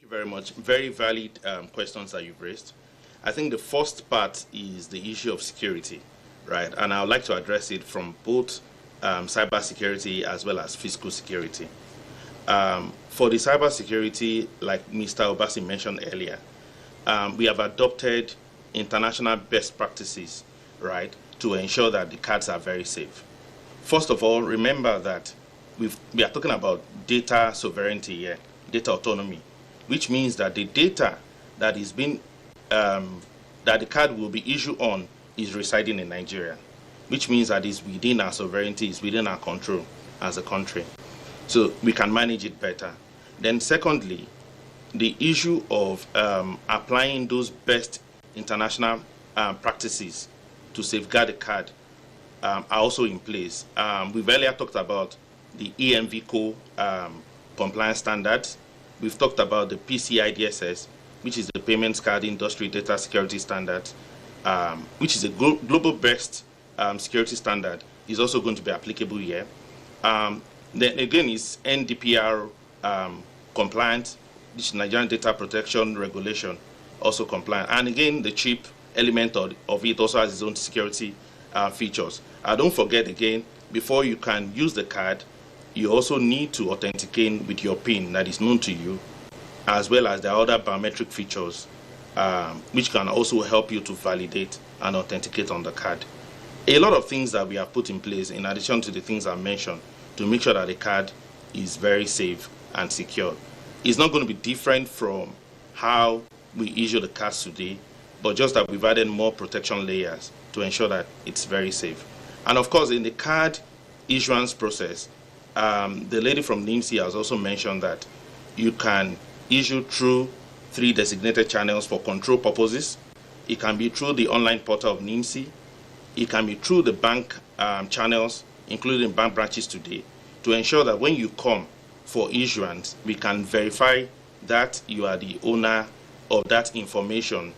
Thank you very much. Very valid questions that you've raised. I think the first part is the issue of security, right? And I would like to address it from both cyber security as well as physical security. For the cyber security, like Mr. Obasi mentioned earlier, we have adopted international best practices, right, to ensure that the cards are very safe. First of all, remember that we are talking about data sovereignty here, data autonomy, which means that the data that is being that the card will be issued on is residing in Nigeria, which means that it's within our sovereignty, it's within our control as a country. So we can manage it better. Then secondly, the issue of applying those best international practices to safeguard the card are also in place. We've earlier talked about the EMVCO compliance standards. We've talked about the PCI DSS, which is the Payments Card Industry Data Security Standard, which is a global best security standard, is also going to be applicable here. Then again, is NDPR compliant, which is Nigerian Data Protection Regulation, also compliant. And again, the chip element of it also has its own security features. Don't forget again, before you can use the card, you also need to authenticate with your PIN that is known to you, as well as the other biometric features, which can also help you to validate and authenticate on the card. A lot of things that we have put in place, in addition to the things I mentioned, to make sure that the card is very safe and secure. It's not going to be different from how we issue the cards today, but just that we've added more protection layers to ensure that it's very safe. And of course, in the card issuance process, the lady from NIMC has also mentioned that you can issue through 3 designated channels for control purposes. It can be through the online portal of NIMC. It can be through the bank channels, including bank branches today, to ensure that when you come for issuance, we can verify that you are the owner of that information,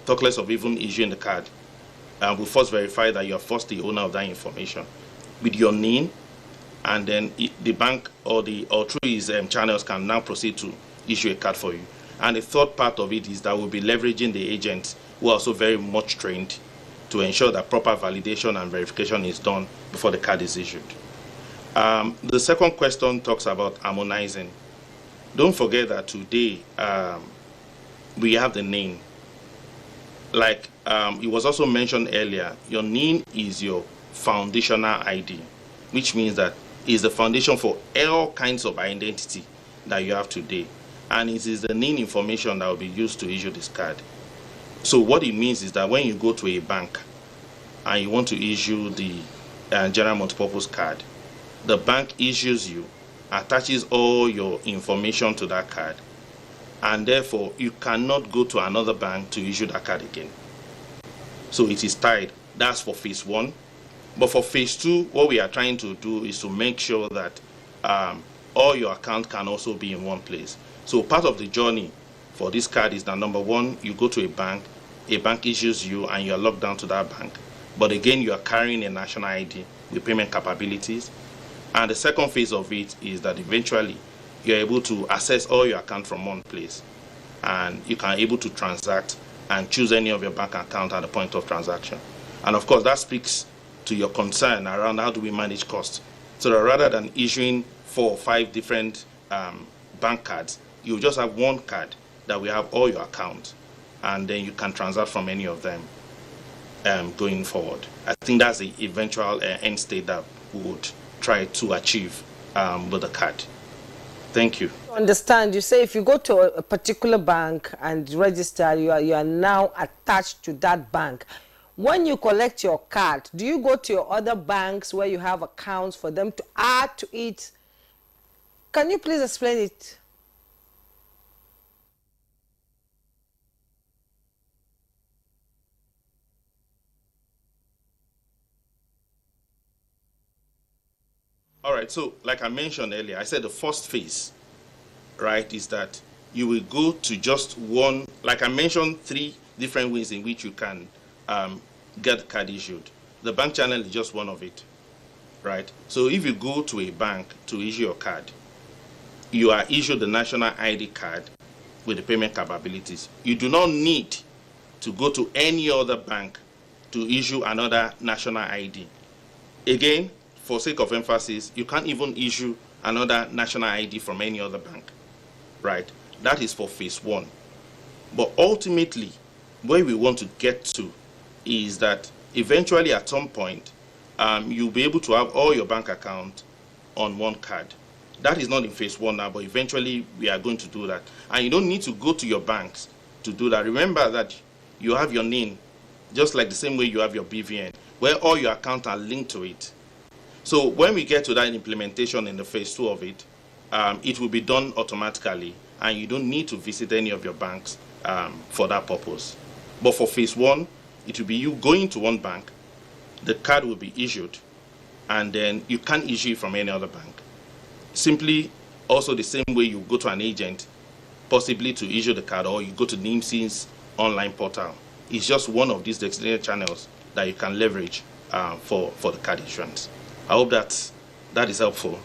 talk less of even issuing the card. We'll first verify that you are first the owner of that information with your name, and then the bank or through his channels can now proceed to issue a card for you. And the third part of it is that we'll be leveraging the agents who are also very much trained to ensure that proper validation and verification is done before the card is issued. The second question talks about harmonizing. Don't forget that today we have the name. Like it was also mentioned earlier, your name is your foundational ID, which means that it's the foundation for all kinds of identity that you have today. And it is the name information that will be used to issue this card. So what it means is that when you go to a bank and you want to issue the general multipurpose card, the bank issues you, attaches all your information to that card, and therefore you cannot go to another bank to issue that card again. So it is tied. That's for phase 1. But for phase 2, what we are trying to do is to make sure that all your accounts can also be in one place. So part of the journey for this card is that, number 1, you go to a bank issues you, and you are locked down to that bank. But again, you are carrying a national ID with payment capabilities. And the second phase of it is that eventually you're able to access all your accounts from one place, and you can able to transact and choose any of your bank account at the point of transaction. And of course, that speaks to your concern around how do we manage costs. So that rather than issuing 4 or 5 different bank cards, you just have one card that will have all your accounts, and then you can transact from any of them going forward. I think that's the eventual end state that we would try to achieve with the card. Thank you. Understand, you say if you go to a particular bank and register, you are now attached to that bank. When you collect your card, do you go to your other banks where you have accounts for them to add to it? Can you please explain it? All right, so like I mentioned earlier, I said the first phase, right, is that you will go to just one, like I mentioned, 3 different ways in which you can get the card issued. The bank channel is just one of it, right? So if you go to a bank to issue your card, you are issued the national ID card with the payment capabilities. You do not need to go to any other bank to issue another national ID. Again, for sake of emphasis, you can't even issue another national ID from any other bank, right? That is for phase one. But ultimately, where we want to get to is that eventually at some point, you'll be able to have all your bank accounts on one card. That is not in phase one now, but eventually we are going to do that. And you don't need to go to your banks to do that. Remember that you have your NIN, just like the same way you have your BVN, where all your accounts are linked to it. So when we get to that implementation in the phase two of it, it will be done automatically, and you don't need to visit any of your banks for that purpose. But for phase one, it will be you going to one bank, the card will be issued, and then you can't issue it from any other bank. Simply also the same way you go to an agent, possibly to issue the card, or you go to NIMC's online portal. It's just one of these designated channels that you can leverage for the card issuance. I hope that is helpful.